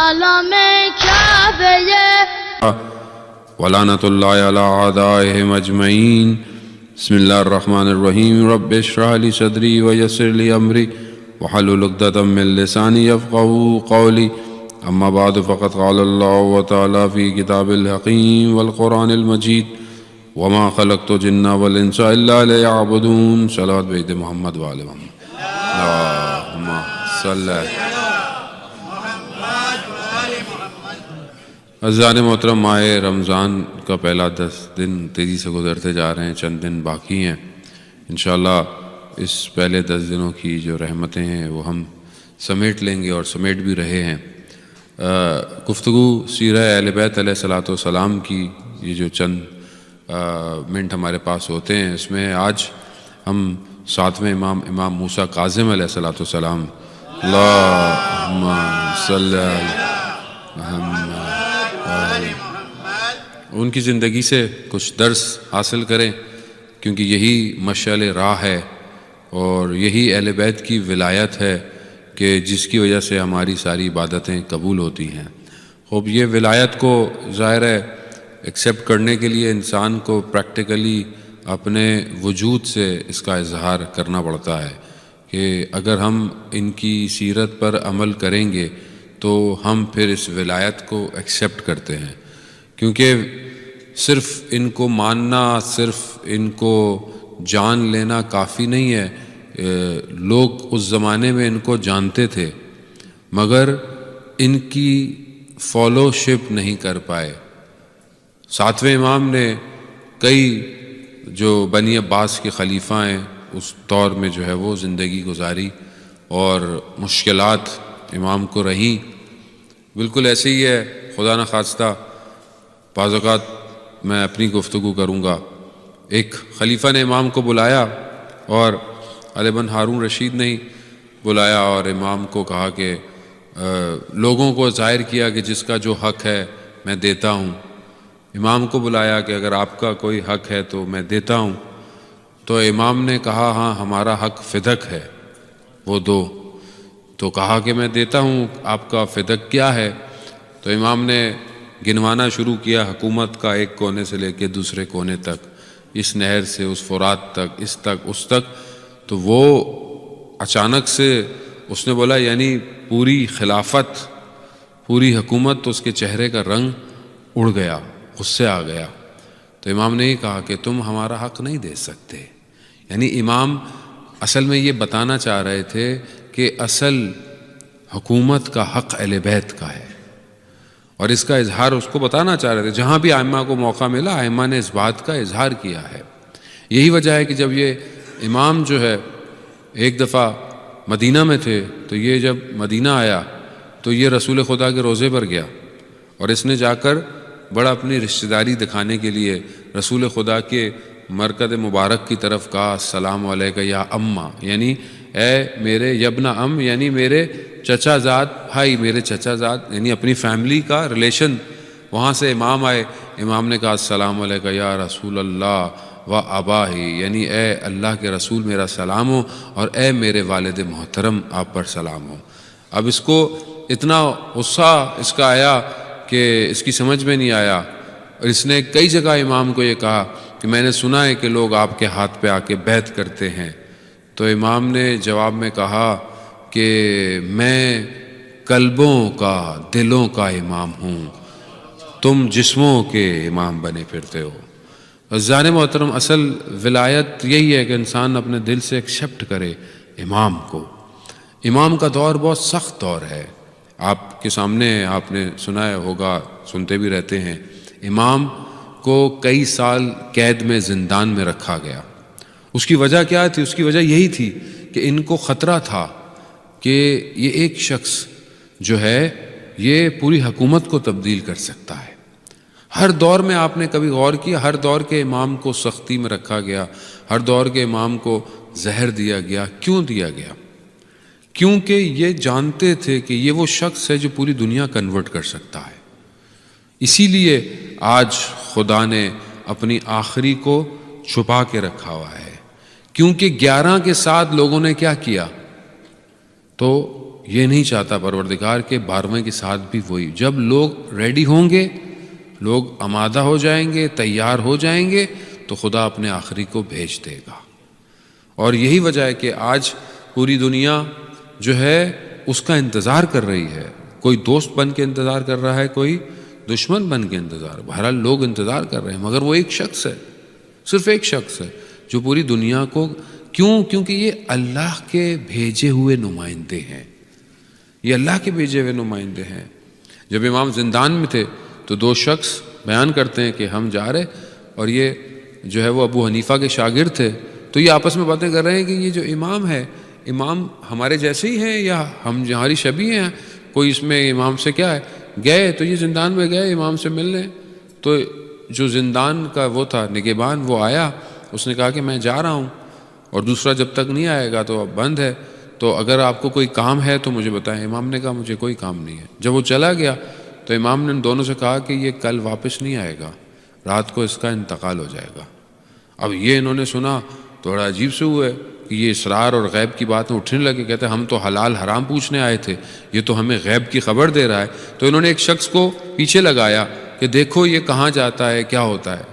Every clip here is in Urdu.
عالم کعبه ولعنة الله على أعدائهم أجمعين. بسم الله الرحمن الرحيم. رب اشرح لي صدري ويسر لي أمري واحلل عقدة من لساني يفقهوا قولي. أما بعد فقد قال الله تعالى في كتاب الحكيم والقرآن المجيد وما خلقت الجن والإنس إلا ليعبدون. صلوات بيت محمد وآل محمد. اللهم صل. عزیزان محترم، ماہ رمضان کا پہلا 10 دن تیزی سے گزرتے جا رہے ہیں، چند دن باقی ہیں. انشاءاللہ اس پہلے 10 دنوں کی جو رحمتیں ہیں وہ ہم سمیٹ لیں گے اور سمیٹ بھی رہے ہیں. گفتگو سیرہ اہل بیت علیہ الصلوۃ والسلام کی یہ جو چند منٹ ہمارے پاس ہوتے ہیں، اس میں آج ہم 7ویں امام موسیٰ کاظم علیہ الصلوۃ والسلام، اللہم صلی علی محمد، ان کی زندگی سے کچھ درس حاصل کریں، کیونکہ یہی مشعل راہ ہے اور یہی اہل بیت کی ولایت ہے کہ جس کی وجہ سے ہماری ساری عبادتیں قبول ہوتی ہیں. خوب یہ ولایت کو ظاہر ہے ایکسیپٹ کرنے کے لیے انسان کو پریکٹیکلی اپنے وجود سے اس کا اظہار کرنا پڑتا ہے کہ اگر ہم ان کی سیرت پر عمل کریں گے تو ہم پھر اس ولایت کو ایکسیپٹ کرتے ہیں. کیونکہ صرف ان کو ماننا، صرف ان کو جان لینا کافی نہیں ہے. لوگ اس زمانے میں ان کو جانتے تھے مگر ان کی فالو شپ نہیں کر پائے. 7ویں امام نے کئی جو بنی عباس کے خلیفہ ہیں اس دور میں جو ہے وہ زندگی گزاری اور مشکلات امام کو رہیں. بالکل ایسے ہی ہے، خدا نخواستہ بعض اوقات میں اپنی گفتگو کروں گا. ایک خلیفہ نے امام کو بلایا اور علی بن ہارون رشید نے بلایا اور امام کو کہا کہ لوگوں کو ظاہر کیا کہ جس کا جو حق ہے میں دیتا ہوں. امام کو بلایا کہ اگر آپ کا کوئی حق ہے تو میں دیتا ہوں. تو امام نے کہا ہاں ہمارا حق فدق ہے، وہ دو. تو کہا کہ میں دیتا ہوں، آپ کا فدق کیا ہے؟ تو امام نے گنوانا شروع کیا حکومت کا، ایک کونے سے لے کے دوسرے کونے تک، اس نہر سے اس فرات تک، اس تک اس تک. تو وہ اچانک سے اس نے بولا یعنی پوری خلافت، پوری حکومت. تو اس کے چہرے کا رنگ اڑ گیا، غصے آ گیا. تو امام نے یہ کہا کہ تم ہمارا حق نہیں دے سکتے. یعنی امام اصل میں یہ بتانا چاہ رہے تھے کہ اصل حکومت کا حق اہل بیت کا ہے، اور اس کا اظہار اس کو بتانا چاہ رہے تھے. جہاں بھی ائمہ کو موقع ملا ائمہ نے اس بات کا اظہار کیا ہے. یہی وجہ ہے کہ جب یہ امام جو ہے ایک دفعہ مدینہ میں تھے تو یہ جب مدینہ آیا تو یہ رسول خدا کے روضے پر گیا اور اس نے جا کر بڑا اپنی رشتہ داری دکھانے کے لیے رسول خدا کے مرکز مبارک کی طرف کہا السلام علیکہ یا اماں، یعنی اے میرے یبن ام، یعنی میرے چچا زاد بھائی، میرے چچا زاد، یعنی اپنی فیملی کا ریلیشن. وہاں سے امام آئے، امام نے کہا السلام علیکہ یا رسول اللہ و اباہی، یعنی اے اللہ کے رسول میرا سلام ہو اور اے میرے والد محترم آپ پر سلام ہو. اب اس کو اتنا غصہ اس کا آیا کہ اس کی سمجھ میں نہیں آیا، اور اس نے کئی جگہ امام کو یہ کہا کہ میں نے سنا ہے کہ لوگ آپ کے ہاتھ پہ آ کے بیعت کرتے ہیں. تو امام نے جواب میں کہا کہ میں قلبوں کا، دلوں کا امام ہوں، تم جسموں کے امام بنے پھرتے ہو. عزیزان محترم، اصل ولایت یہی ہے کہ انسان اپنے دل سے ایکسیپٹ کرے امام کو. امام کا دور بہت سخت دور ہے. آپ کے سامنے آپ نے سنا ہوگا، سنتے بھی رہتے ہیں، امام کو کئی سال قید میں زندان میں رکھا گیا. اس کی وجہ کیا تھی؟ اس کی وجہ یہی تھی کہ ان کو خطرہ تھا کہ یہ ایک شخص جو ہے یہ پوری حکومت کو تبدیل کر سکتا ہے. ہر دور میں آپ نے کبھی غور کیا، ہر دور کے امام کو سختی میں رکھا گیا، ہر دور کے امام کو زہر دیا گیا. کیوں دیا گیا؟ کیونکہ یہ جانتے تھے کہ یہ وہ شخص ہے جو پوری دنیا کنورٹ کر سکتا ہے. اسی لیے آج خدا نے اپنی آخری کو چھپا کے رکھا ہوا ہے. کیونکہ 11 کے ساتھ لوگوں نے کیا کیا؟ تو یہ نہیں چاہتا پروردگار کہ 12ویں کے ساتھ بھی وہی، جب لوگ ریڈی ہوں گے، لوگ آمادہ ہو جائیں گے، تیار ہو جائیں گے، تو خدا اپنے آخری کو بھیج دے گا۔ اور یہی وجہ ہے کہ آج پوری دنیا جو ہے اس کا انتظار کر رہی ہے، کوئی دوست بن کے انتظار کر رہا ہے، کوئی دشمن بن کے انتظار، بہرحال لوگ انتظار کر رہے ہیں، مگر وہ ایک شخص ہے، صرف ایک شخص ہے جو پوری دنیا کو، کیونکہ یہ اللہ کے بھیجے ہوئے نمائندے ہیں، یہ اللہ کے بھیجے ہوئے نمائندے ہیں۔ جب امام زندان میں تھے تو 2 شخص بیان کرتے ہیں کہ ہم جا رہے، اور یہ جو ہے وہ ابو حنیفہ کے شاگرد تھے، تو یہ آپس میں باتیں کر رہے ہیں کہ یہ جو امام ہے، امام ہمارے جیسے ہی ہیں یا ہماری شبیہ ہیں، کوئی اس میں امام سے کیا ہے۔ گئے تو یہ زندان میں گئے امام سے ملنے، تو جو زندان کا وہ تھا نگہبان، وہ آیا، اس نے کہا کہ میں جا رہا ہوں، اور دوسرا جب تک نہیں آئے گا تو اب بند ہے، تو اگر آپ کو کوئی کام ہے تو مجھے بتائیں۔ امام نے کہا مجھے کوئی کام نہیں ہے۔ جب وہ چلا گیا تو امام نے ان دونوں سے کہا کہ یہ کل واپس نہیں آئے گا، رات کو اس کا انتقال ہو جائے گا۔ اب یہ انہوں نے سنا تو بڑا عجیب سے ہوئے کہ یہ اسرار اور غیب کی باتیں اٹھنے لگے، کہتے ہم تو حلال حرام پوچھنے آئے تھے، یہ تو ہمیں غیب کی خبر دے رہا ہے۔ تو انہوں نے ایک شخص کو پیچھے لگایا کہ دیکھو یہ کہاں جاتا ہے، کیا ہوتا ہے۔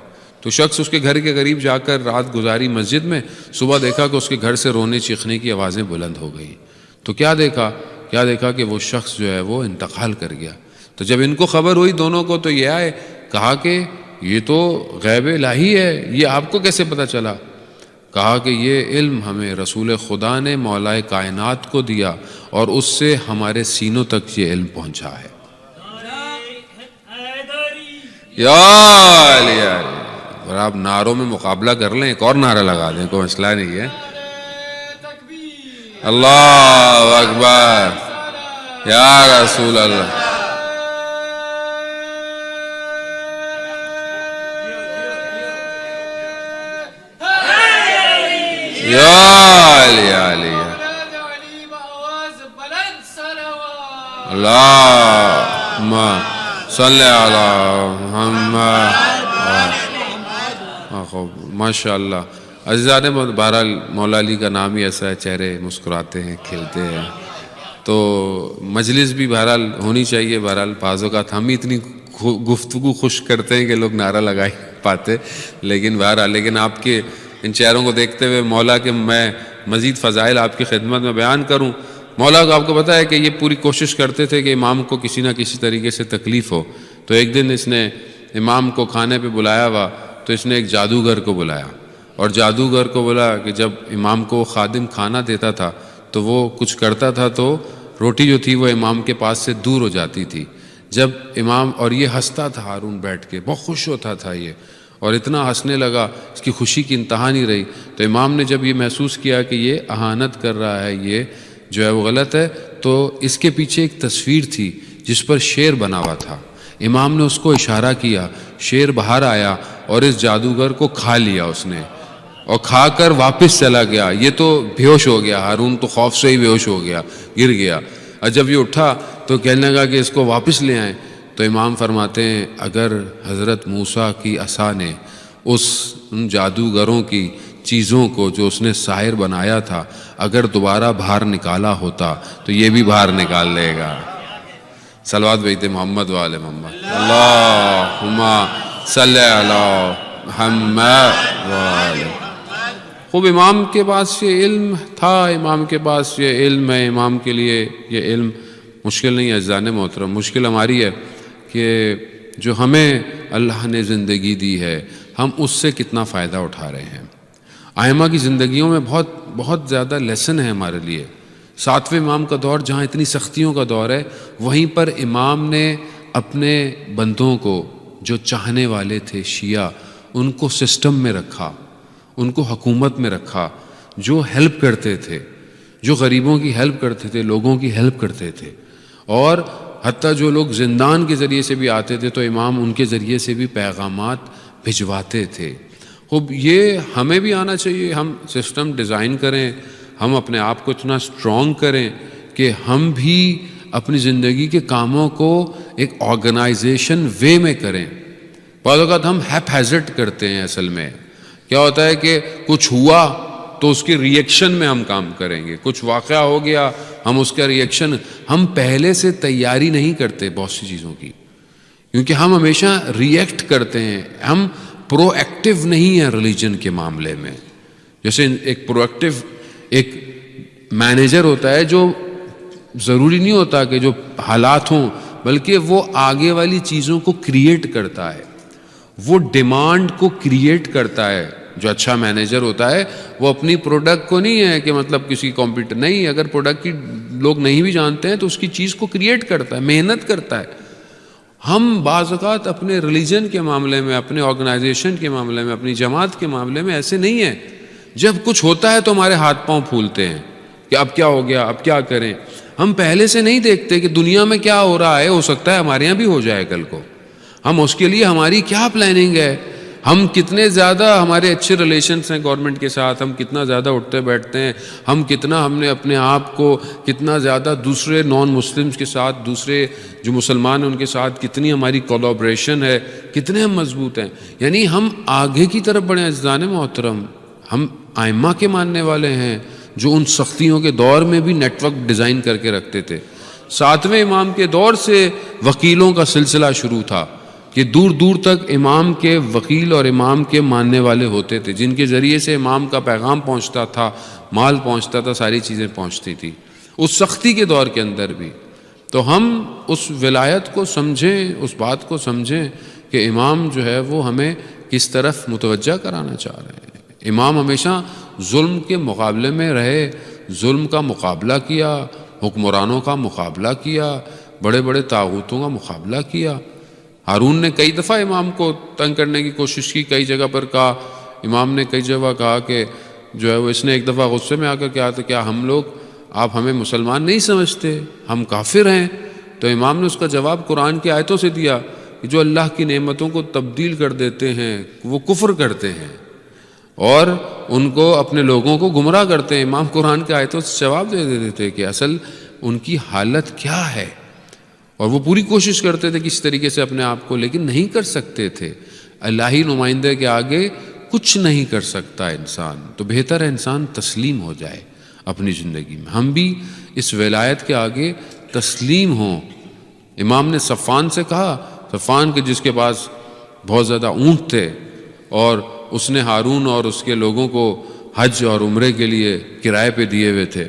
تو شخص اس کے گھر کے قریب جا کر رات گزاری مسجد میں، صبح دیکھا کہ اس کے گھر سے رونے چیخنے کی آوازیں بلند ہو گئی۔ تو کیا دیکھا کہ وہ شخص جو ہے وہ انتقال کر گیا۔ تو جب ان کو خبر ہوئی دونوں کو، تو یہ آئے، کہا کہ یہ تو غیب الہی ہے، یہ آپ کو کیسے پتہ چلا؟ کہا کہ یہ علم ہمیں رسول خدا نے مولا کائنات کو دیا، اور اس سے ہمارے سینوں تک یہ علم پہنچا ہے۔ یا علی علی، اور آپ نعروں میں مقابلہ کر لیں، ایک اور نعرہ لگا دیں، کوئی مسئلہ نہیں ہے۔ اللہ اکبر، یا رسول اللہ، یا علی علی، اللہم صلی علی محمد۔ ماشاء اللہ عزیزان، بہرحال مولا علی کا نام ہی ایسا ہے، چہرے مسکراتے ہیں، کھلتے ہیں، تو مجلس بھی بہرحال ہونی چاہیے۔ بہرحال بعض اوقات ہم ہی اتنی گفتگو خوش کرتے ہیں کہ لوگ نعرہ لگا ہی پاتے، لیکن بہرحال لیکن آپ کے ان چہروں کو دیکھتے ہوئے مولا کے میں مزید فضائل آپ کی خدمت میں بیان کروں۔ مولا کو آپ کو پتہ ہے کہ یہ پوری کوشش کرتے تھے کہ امام کو کسی نہ کسی طریقے سے تکلیف ہو، تو ایک دن اس نے امام کو کھانے پہ بلایا ہوا، تو اس نے ایک جادوگر کو بلایا، اور جادوگر کو بولا کہ جب امام کو خادم کھانا دیتا تھا تو وہ کچھ کرتا تھا تو روٹی جو تھی وہ امام کے پاس سے دور ہو جاتی تھی۔ جب امام، اور یہ ہنستا تھا ہارون بیٹھ کے، بہت خوش ہوتا تھا یہ، اور اتنا ہنسنے لگا، اس کی خوشی کی انتہا نہیں رہی۔ تو امام نے جب یہ محسوس کیا کہ یہ اہانت کر رہا ہے، یہ جو ہے وہ غلط ہے، تو اس کے پیچھے ایک تصویر تھی جس پر شیر بنا ہوا تھا۔ امام نے اس کو اشارہ کیا، شیر باہر آیا اور اس جادوگر کو کھا لیا اس نے، اور کھا کر واپس چلا گیا۔ یہ تو بیہوش ہو گیا، ہارون تو خوف سے ہی بیہوش ہو گیا، گر گیا۔ اور جب یہ اٹھا تو کہنے لگا کہ اس کو واپس لے آئیں۔ تو امام فرماتے ہیں اگر حضرت موسیٰ کی عصا نے ان جادوگروں کی چیزوں کو جو اس نے ساحر بنایا تھا اگر دوبارہ باہر نکالا ہوتا تو یہ بھی باہر نکال لے گا۔ صلوات بیت محمد وآل محمد، اللہم صلی علی محمد وآل۔ خوب امام کے پاس یہ علم تھا، امام کے پاس یہ علم ہے، امام کے لیے یہ علم مشکل نہیں ہے۔ عزیزان محترم، مشکل ہماری ہے کہ جو ہمیں اللہ نے زندگی دی ہے ہم اس سے کتنا فائدہ اٹھا رہے ہیں۔ ائمہ کی زندگیوں میں بہت زیادہ لیسن ہے ہمارے لیے۔ 7ویں امام کا دور جہاں اتنی سختیوں کا دور ہے، وہیں پر امام نے اپنے بندوں کو جو چاہنے والے تھے شیعہ، ان کو سسٹم میں رکھا، ان کو حکومت میں رکھا، جو ہیلپ کرتے تھے، جو غریبوں کی ہیلپ کرتے تھے، لوگوں کی ہیلپ کرتے تھے، اور حتیٰ جو لوگ زندان کے ذریعے سے بھی آتے تھے تو امام ان کے ذریعے سے بھی پیغامات بھجواتے تھے۔ خوب یہ ہمیں بھی آنا چاہیے، ہم سسٹم ڈیزائن کریں، ہم اپنے آپ کو اتنا اسٹرانگ کریں کہ ہم بھی اپنی زندگی کے کاموں کو ایک آرگنائزیشن وے میں کریں۔ بعض اوقات ہم ہیپ ہیزٹ کرتے ہیں، اصل میں کیا ہوتا ہے کہ کچھ ہوا تو اس کے ریئیکشن میں ہم کام کریں گے. کچھ واقعہ ہو گیا, ہم اس کا ریئیکشن, ہم پہلے سے تیاری نہیں کرتے بہت سی چیزوں کی, کیونکہ ہم ہمیشہ ریئیکٹ کرتے ہیں. ہم پرو ایکٹیو نہیں ہیں ریلیجن کے معاملے میں. جیسے ایک پرو ایکٹیو ایک مینیجر ہوتا ہے, جو ضروری نہیں ہوتا کہ جو حالات ہوں, بلکہ وہ آگے والی چیزوں کو کریٹ کرتا ہے, وہ ڈیمانڈ کو کریٹ کرتا ہے. جو اچھا مینیجر ہوتا ہے وہ اپنی پروڈکٹ کو نہیں ہے کہ مطلب کسی کمپیوٹر نہیں, اگر پروڈکٹ کی لوگ نہیں بھی جانتے ہیں تو اس کی چیز کو کریٹ کرتا ہے, محنت کرتا ہے. ہم بعض اوقات اپنے ریلیجن کے معاملے میں, اپنے آرگنائزیشن کے معاملے میں, اپنی جماعت کے معاملے میں ایسے نہیں ہیں. جب کچھ ہوتا ہے تو ہمارے ہاتھ پاؤں پھولتے ہیں کہ اب کیا ہو گیا, اب کیا کریں. ہم پہلے سے نہیں دیکھتے کہ دنیا میں کیا ہو رہا ہے, ہو سکتا ہے ہمارے یہاں بھی ہو جائے کل کو. ہم اس کے لیے ہماری کیا پلاننگ ہے, ہم کتنے زیادہ ہمارے اچھے ریلیشنس ہیں گورنمنٹ کے ساتھ, ہم کتنا زیادہ اٹھتے بیٹھتے ہیں, ہم نے اپنے آپ کو کتنا زیادہ دوسرے نان مسلمس کے ساتھ, دوسرے جو مسلمان ہیں ان کے ساتھ کتنی ہماری کولیبریشن ہے, کتنے ہم مضبوط ہیں. یعنی ہم آگے کی طرف بڑھے. عزیزان محترم, ہم ائمہ کے ماننے والے ہیں جو ان سختیوں کے دور میں بھی نیٹ ورک ڈیزائن کر کے رکھتے تھے. 7ویں امام کے دور سے وکیلوں کا سلسلہ شروع تھا کہ دور دور تک امام کے وکیل اور امام کے ماننے والے ہوتے تھے, جن کے ذریعے سے امام کا پیغام پہنچتا تھا, مال پہنچتا تھا, ساری چیزیں پہنچتی تھی اس سختی کے دور کے اندر بھی. تو ہم اس ولایت کو سمجھیں, اس بات کو سمجھیں کہ امام جو ہے وہ ہمیں کس طرف متوجہ کرانا چاہ رہے ہیں. امام ہمیشہ ظلم کے مقابلے میں رہے, ظلم کا مقابلہ کیا, حکمرانوں کا مقابلہ کیا, بڑے بڑے طاغوتوں کا مقابلہ کیا. ہارون نے کئی دفعہ امام کو تنگ کرنے کی کوشش کی, کئی جگہ پر کہا, امام نے کئی جگہ کہا کہ جو ہے وہ, اس نے ایک دفعہ غصے میں آ کر کہا تھا کیا ہم لوگ, آپ ہمیں مسلمان نہیں سمجھتے, ہم کافر ہیں. تو امام نے اس کا جواب قرآن کی آیتوں سے دیا کہ جو اللہ کی نعمتوں کو تبدیل کر دیتے ہیں وہ کفر کرتے ہیں اور ان کو اپنے لوگوں کو گمراہ کرتے ہیں. امام قرآن کی آیتوں سے جواب دے دیتے تھے کہ اصل ان کی حالت کیا ہے, اور وہ پوری کوشش کرتے تھے کس طریقے سے اپنے آپ کو, لیکن نہیں کر سکتے تھے. الہی نمائندے کے آگے کچھ نہیں کر سکتا انسان, تو بہتر ہے انسان تسلیم ہو جائے اپنی زندگی میں. ہم بھی اس ولایت کے آگے تسلیم ہوں. امام نے صفان سے کہا, صفان کے جس کے پاس بہت زیادہ اونٹ تھے اور اس نے ہارون اور اس کے لوگوں کو حج اور عمرے کے لیے کرائے پہ دیے ہوئے تھے.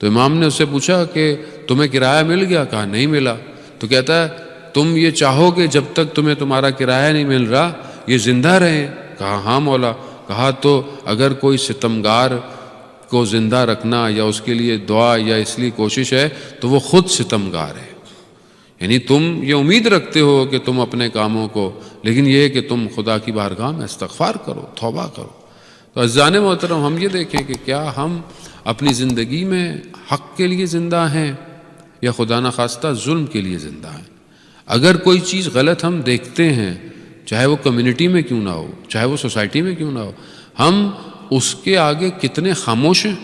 تو امام نے اس سے پوچھا کہ تمہیں کرایہ مل گیا؟ کہا نہیں ملا. تو کہتا ہے تم یہ چاہو کہ جب تک تمہیں تمہارا کرایہ نہیں مل رہا یہ زندہ رہیں؟ کہا ہاں مولا. کہا تو اگر کوئی ستمگار کو زندہ رکھنا یا اس کے لیے دعا یا اس لیے کوشش ہے تو وہ خود ستمگار ہے. یعنی تم یہ امید رکھتے ہو کہ تم اپنے کاموں کو, لیکن یہ ہے کہ تم خدا کی بارگاہ میں استغفار کرو, توبہ کرو. تو عزیزان محترم, ہم یہ دیکھیں کہ کیا ہم اپنی زندگی میں حق کے لیے زندہ ہیں یا خدا نخواستہ ظلم کے لیے زندہ ہیں. اگر کوئی چیز غلط ہم دیکھتے ہیں, چاہے وہ کمیونٹی میں کیوں نہ ہو, چاہے وہ سوسائٹی میں کیوں نہ ہو, ہم اس کے آگے کتنے خاموش ہیں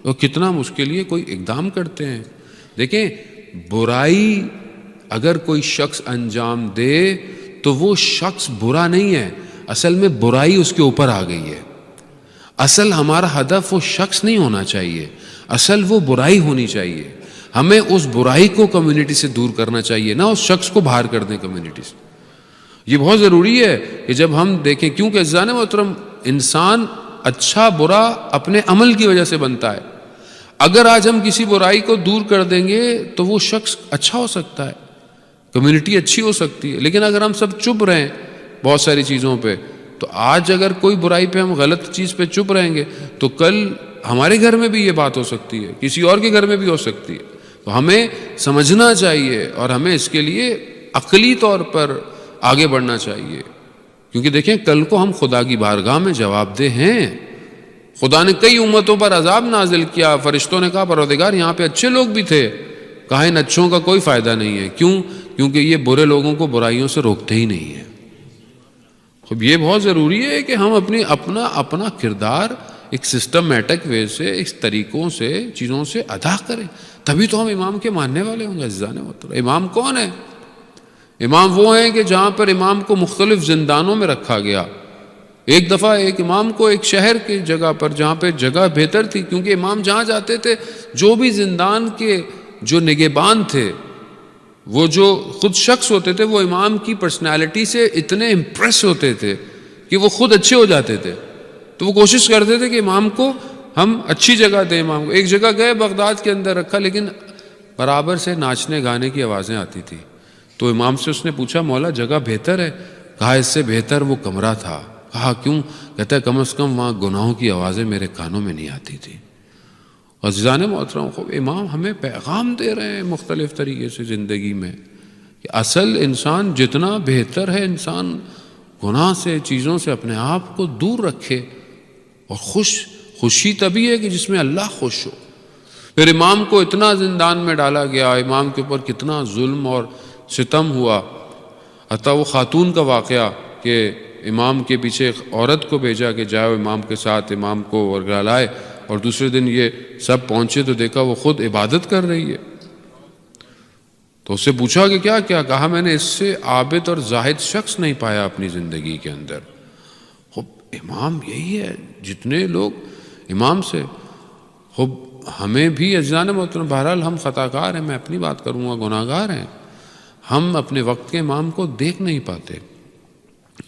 اور کتنا ہم اس کے لیے کوئی اقدام کرتے ہیں. دیکھیں, برائی اگر کوئی شخص انجام دے تو وہ شخص برا نہیں ہے, اصل میں برائی اس کے اوپر آ گئی ہے. اصل ہمارا ہدف وہ شخص نہیں ہونا چاہیے, اصل وہ برائی ہونی چاہیے. ہمیں اس برائی کو کمیونٹی سے دور کرنا چاہیے, نہ اس شخص کو باہر کر دیں کمیونٹی سے. یہ بہت ضروری ہے کہ جب ہم دیکھیں, کیونکہ عزیزان محترم انسان اچھا برا اپنے عمل کی وجہ سے بنتا ہے. اگر آج ہم کسی برائی کو دور کر دیں گے تو وہ شخص اچھا ہو سکتا ہے, کمیونٹی اچھی ہو سکتی ہے. لیکن اگر ہم سب چپ رہیں بہت ساری چیزوں پہ, تو آج اگر کوئی برائی پہ ہم غلط چیز پہ چپ رہیں گے تو کل ہمارے گھر میں بھی یہ بات ہو سکتی ہے, کسی اور کے گھر میں بھی ہو سکتی ہے. تو ہمیں سمجھنا چاہیے اور ہمیں اس کے لیے عقلی طور پر آگے بڑھنا چاہیے, کیونکہ دیکھیں کل کو ہم خدا کی بارگاہ میں جواب دہ ہیں. خدا نے کئی امتوں پر عذاب نازل کیا, فرشتوں نے کہا پروردگار یہاں پہ اچھے لوگ بھی تھے, کہا ان اچھوں کا کوئی فائدہ نہیں ہے. کیوں؟ کیونکہ یہ برے لوگوں کو برائیوں سے روکتے ہی نہیں ہیں. خب یہ بہت ضروری ہے کہ ہم اپنا کردار ایک سسٹمیٹک وے سے, اس طریقوں سے, چیزوں سے ادا کریں, تبھی تو ہم امام کے ماننے والے ہوں گے. عزیزان محترم, امام کون ہے؟ امام وہ ہیں کہ جہاں پر امام کو مختلف زندانوں میں رکھا گیا, ایک دفعہ ایک امام کو ایک شہر کی جگہ پر جہاں پہ جگہ بہتر تھی، کیونکہ امام جہاں جاتے تھے جو بھی زندان کے جو نگہبان تھے، وہ جو خود شخص ہوتے تھے، وہ امام کی پرسنالٹی سے اتنے امپریس ہوتے تھے کہ وہ خود اچھے ہو جاتے تھے، تو وہ کوشش کرتے تھے کہ امام کو ہم اچھی جگہ دیں۔ امام کو ایک جگہ گئے بغداد کے اندر رکھا، لیکن برابر سے ناچنے گانے کی آوازیں آتی تھی، تو امام سے اس نے پوچھا مولا جگہ بہتر ہے؟ کہا اس سے بہتر وہ کمرہ تھا۔ کہا کیوں؟ کہتا ہے کم از کم وہاں گناہوں کی آوازیں میرے کانوں میں نہیں آتی تھی۔ عزیزان محترم، امام ہمیں پیغام دے رہے ہیں مختلف طریقے سے زندگی میں کہ اصل انسان جتنا بہتر ہے، انسان گناہ سے چیزوں سے اپنے آپ کو دور رکھے، اور خوشی تبھی ہے کہ جس میں اللہ خوش ہو۔ پھر امام کو اتنا زندان میں ڈالا گیا، امام کے اوپر کتنا ظلم اور ستم ہوا، حتیٰ وہ خاتون کا واقعہ کہ امام کے پیچھے ایک عورت کو بھیجا کہ جاؤ امام کے ساتھ امام کو ورگلا لائے، اور دوسرے دن یہ سب پہنچے تو دیکھا وہ خود عبادت کر رہی ہے۔ تو اس سے پوچھا کہ کیا کیا؟ کہا میں نے اس سے عابد اور زاہد شخص نہیں پایا اپنی زندگی کے اندر۔ امام یہی ہے، جتنے لوگ امام سے ہمیں بھی عزیزان محترم، بہرحال ہم خطا کار ہیں، میں اپنی بات کروں گا، گناہ گار ہیں، ہم اپنے وقت کے امام کو دیکھ نہیں پاتے،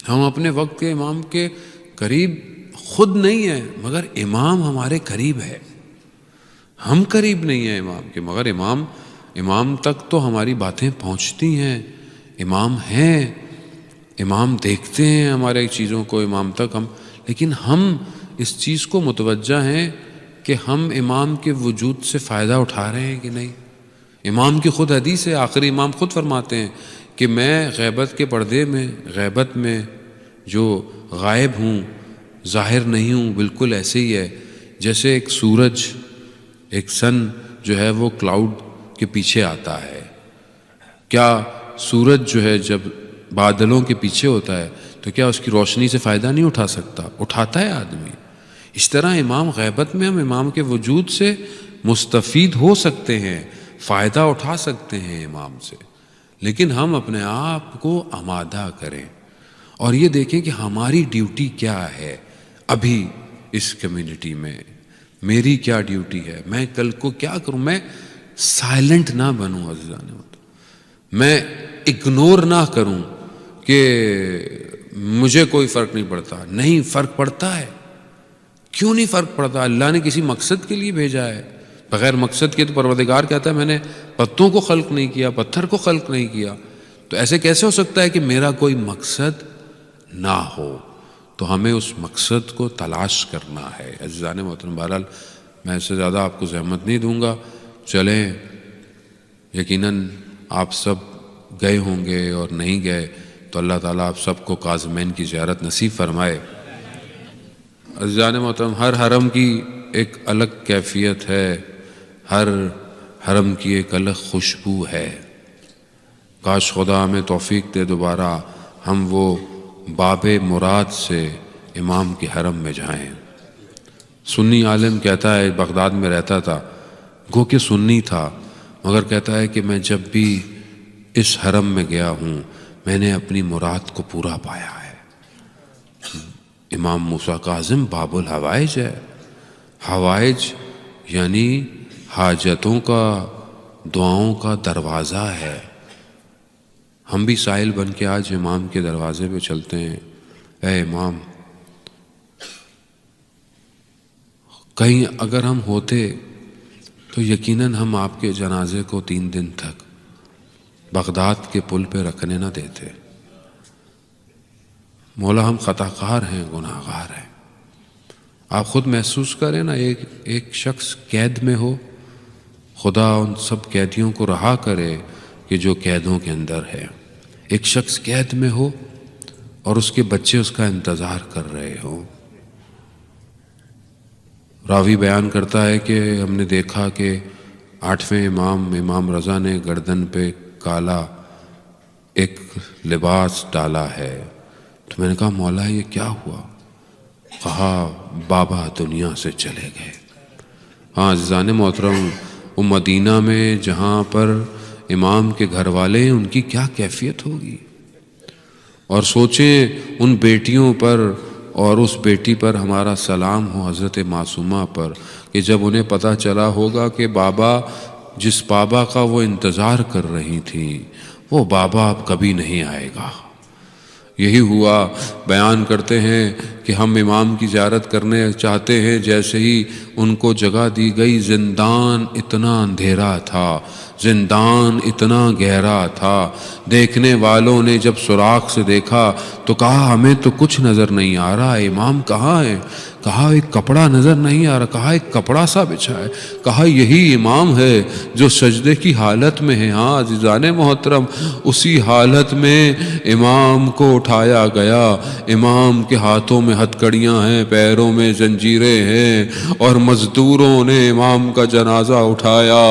ہم اپنے وقت کے امام کے قریب خود نہیں ہیں، مگر امام ہمارے قریب ہے۔ ہم قریب نہیں ہیں امام کے، مگر امام تک تو ہماری باتیں پہنچتی ہیں، امام ہیں، امام دیکھتے ہیں ہمارے چیزوں کو، امام تک لیکن ہم اس چیز کو متوجہ ہیں کہ ہم امام کے وجود سے فائدہ اٹھا رہے ہیں کہ نہیں۔ امام کی خود حدیث ہے، آخری امام خود فرماتے ہیں کہ میں غیبت کے پردے میں، غیبت میں جو غائب ہوں، ظاہر نہیں ہوں، بالکل ایسے ہی ہے جیسے ایک سورج، ایک سن جو ہے وہ کلاؤڈ کے پیچھے آتا ہے۔ کیا سورج جو ہے جب بادلوں کے پیچھے ہوتا ہے تو کیا اس کی روشنی سے فائدہ نہیں اٹھا سکتا؟ اٹھاتا ہے آدمی۔ اس طرح امام غیبت میں ہم امام کے وجود سے مستفید ہو سکتے ہیں، فائدہ اٹھا سکتے ہیں امام سے، لیکن ہم اپنے آپ کو آمادہ کریں اور یہ دیکھیں کہ ہماری ڈیوٹی کیا ہے ابھی اس کمیونٹی میں، میری کیا ڈیوٹی ہے، میں کل کو کیا کروں۔ میں سائلنٹ نہ بنوں عزیزان، میں اگنور نہ کروں کہ مجھے کوئی فرق نہیں پڑتا۔ نہیں، فرق پڑتا ہے۔ کیوں نہیں فرق پڑتا؟ اللہ نے کسی مقصد کے لیے بھیجا ہے، بغیر مقصد کے تو پروردگار کہتا ہے میں نے پتوں کو خلق نہیں کیا، پتھر کو خلق نہیں کیا، تو ایسے کیسے ہو سکتا ہے کہ میرا کوئی مقصد نہ ہو؟ تو ہمیں اس مقصد کو تلاش کرنا ہے عزیزان محترم۔ بہرحال میں اس سے زیادہ آپ کو زحمت نہیں دوں گا، چلیں، یقیناً آپ سب گئے ہوں گے اور نہیں گئے تو اللہ تعالیٰ آپ سب کو کاظمین کی زیارت نصیب فرمائے۔ عزیزان محترم، ہر حرم کی ایک الگ کیفیت ہے، ہر حرم کی ایک الگ خوشبو ہے۔ کاش خدا ہمیں توفیق دے دوبارہ ہم وہ باب مراد سے امام کے حرم میں جائیں۔ سنی عالم کہتا ہے، بغداد میں رہتا تھا، گو کہ سنی تھا، مگر کہتا ہے کہ میں جب بھی اس حرم میں گیا ہوں میں نے اپنی مراد کو پورا پایا ہے۔ امام موسیٰ کاظم باب الحوائج ہے۔ حوائج یعنی حاجتوں کا، دعاؤں کا دروازہ ہے۔ ہم بھی سائل بن کے آج امام کے دروازے پہ چلتے ہیں، اے امام، کہیں اگر ہم ہوتے تو یقیناً ہم آپ کے جنازے کو 3 دن تک بغداد کے پل پہ رکھنے نہ دیتے۔ مولا ہم خطا کار ہیں، گناہ گار ہیں۔ آپ خود محسوس کریں نا، ایک شخص قید میں ہو، خدا ان سب قیدیوں کو رہا کرے کہ جو قیدوں کے اندر ہے۔ ایک شخص قید میں ہو اور اس کے بچے اس کا انتظار کر رہے ہوں۔ راوی بیان کرتا ہے کہ ہم نے دیکھا کہ 8ویں امام رضا نے گردن پہ کالا ایک لباس ڈالا ہے، تو میں نے کہا مولا یہ کیا ہوا؟ کہا بابا دنیا سے چلے گئے۔ ہاں عزیزان محترم، وہ مدینہ میں جہاں پر امام کے گھر والے ہیں ان کی کیا کیفیت ہوگی، اور سوچیں ان بیٹیوں پر اور اس بیٹی پر ہمارا سلام ہو حضرت معصومہ پر کہ جب انہیں پتہ چلا ہوگا کہ بابا جس بابا کا وہ انتظار کر رہی تھیں وہ بابا اب کبھی نہیں آئے گا۔ یہی ہوا، بیان کرتے ہیں کہ ہم امام کی زیارت کرنے چاہتے ہیں، جیسے ہی ان کو جگہ دی گئی، زندان اتنا اندھیرا تھا، زندان اتنا گہرا تھا، دیکھنے والوں نے جب سوراخ سے دیکھا تو کہا ہمیں تو کچھ نظر نہیں آ رہا، امام کہاں ہے؟ کہا ایک کپڑا نظر نہیں آ رہا، کہا ایک کپڑا سا بچھا ہے، کہا یہی امام ہے جو سجدے کی حالت میں ہے۔ ہاں عزیزان محترم، اسی حالت میں امام کو اٹھایا گیا، امام کے ہاتھوں میں ہتھکڑیاں ہیں، پیروں میں زنجیریں ہیں، اور مزدوروں نے امام کا جنازہ اٹھایا،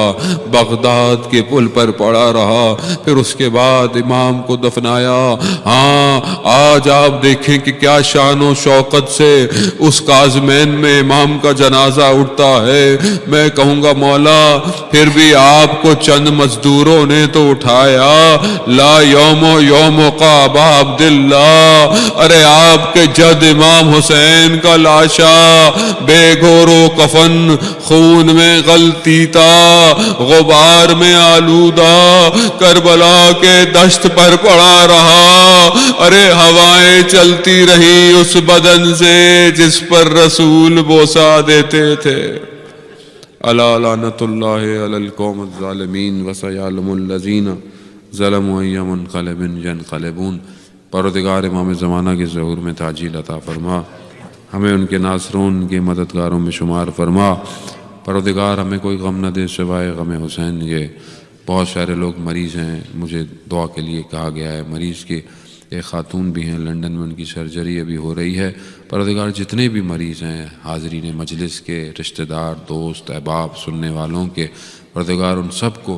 بغداد کے پل پر پڑا رہا، پھر اس کے بعد امام کو دفنایا۔ ہاں آج آپ دیکھیں کہ کیا شان و شوقت سے اس کاظمین میں امام کا جنازہ اٹھتا ہے۔ میں کہوں گا مولا پھر بھی آپ کو چند مزدوروں نے تو اٹھایا، لا یوم یوم کا ابا عبداللہ، ارے آپ کے جد امام حسین کا لاشا بے گور و کفن، خون میں غلطی تھا، غبار میں آلودہ، کربلا کے دشت پر پڑا رہا، ارے ہوائیں چلتی رہی اس بدن سے جس پر رسول بوسہ دیتے تھے۔ الا لعنت اللہ علی القوم الظالمین وسیعلم الذین ظلموا ای منقلب ینقلبون۔ پروردگار امام زمانہ کے ظہور میں تعجیل عطا فرما، ہمیں ان کے ناصروں، ان کے مددگاروں میں شمار فرما۔ پروردگار ہمیں کوئی غم نہ دے سوائے غم حسین کے۔ بہت سارے لوگ مریض ہیں، مجھے دعا کے لیے کہا گیا ہے، مریض کے ایک خاتون بھی ہیں لندن میں، ان کی سرجری ابھی ہو رہی ہے۔ پروردگار جتنے بھی مریض ہیں، حاضرین مجلس کے، رشتہ دار، دوست، احباب، سننے والوں کے، پروردگار ان سب کو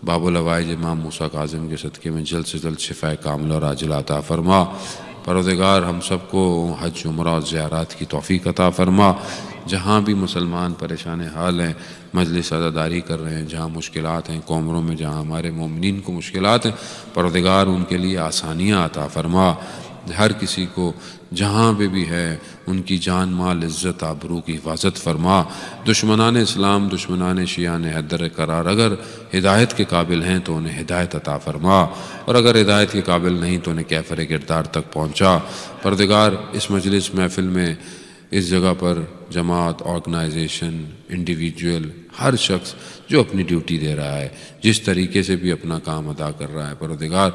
باب العوائج امام موسیٰ کاظم کے صدقے میں جلد سے جلد شفاء کاملہ اور عاجلہ عطا فرما۔ پروردگار ہم سب کو حج عمرہ اور زیارات کی توفیق عطا فرما۔ جہاں بھی مسلمان پریشان حال ہیں، مجلس عزاداری کر رہے ہیں، جہاں مشکلات ہیں کومروں میں، جہاں ہمارے مومنین کو مشکلات ہیں، پروردگار ان کے لیے آسانیاں عطا فرما۔ ہر کسی کو جہاں پہ بھی ہے ان کی جان مال عزت آبرو کی حفاظت فرما۔ دشمنان اسلام، دشمنان شیعہ حیدر قرار اگر ہدایت کے قابل ہیں تو انہیں ہدایت عطا فرما، اور اگر ہدایت کے قابل نہیں تو انہیں کیفر کردار تک پہنچا۔ پروردگار اس مجلس محفل میں، اس جگہ پر جماعت، آرگنائزیشن، انڈیویجول، ہر شخص جو اپنی ڈیوٹی دے رہا ہے، جس طریقے سے بھی اپنا کام ادا کر رہا ہے، پروردگار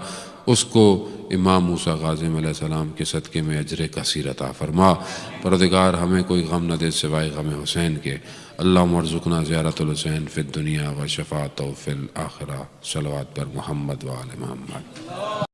اس کو امام موسیٰ کاظم علیہ السلام کے صدقے میں اجر کثیر عطا فرما۔ پروردگار ہمیں کوئی غم نہ دے سوائے غم حسین کے۔ اللہم ارزقنا زیارت الحسین فی الدنیا و شفاعتہ فی الآخرہ۔ صلوات پر محمد و آل محمد۔